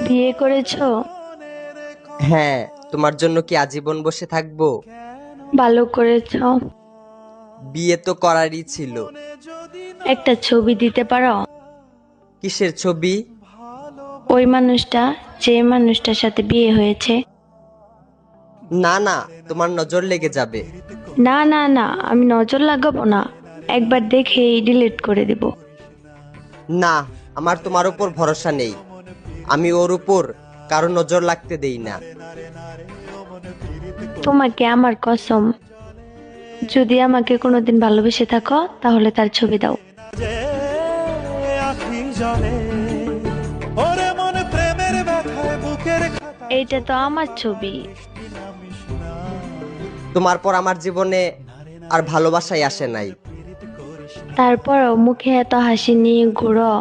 বিয়ে করেছো? হ্যাঁ, তোমার জন্য কি আজীবন বসে থাকবো? ভালো করেছো। বিয়ে তো করারই ছিল। একটা ছবি দিতে পারো? কিসের ছবি? ওই মানুষটা, যে মানুষটার সাথে বিয়ে হয়েছে। না না, তোমার নজর লেগে যাবে। না না না, আমি নজর লাগাবো না, একবার দেখেই ডিলিট করে দিব। না, আমার তোমার উপর ভরসা নেই। আমি ওর উপর কারো নজর লাগতে দেই না। তোমাকে আমার কসম, যদি আমাকে কোনোদিন ভালোবেসে থাকো তাহলে তার ছবি দাও। যে আখি জলে ওরে মন প্রেমের ব্যথায় বুকের খাতায় এইটা তো আমার ছবি। তোমার পর আমার জীবনে আর ভালোবাসাই আসে নাই। তারপরও মুখে এত হাসি নিয়ে ঘুরো।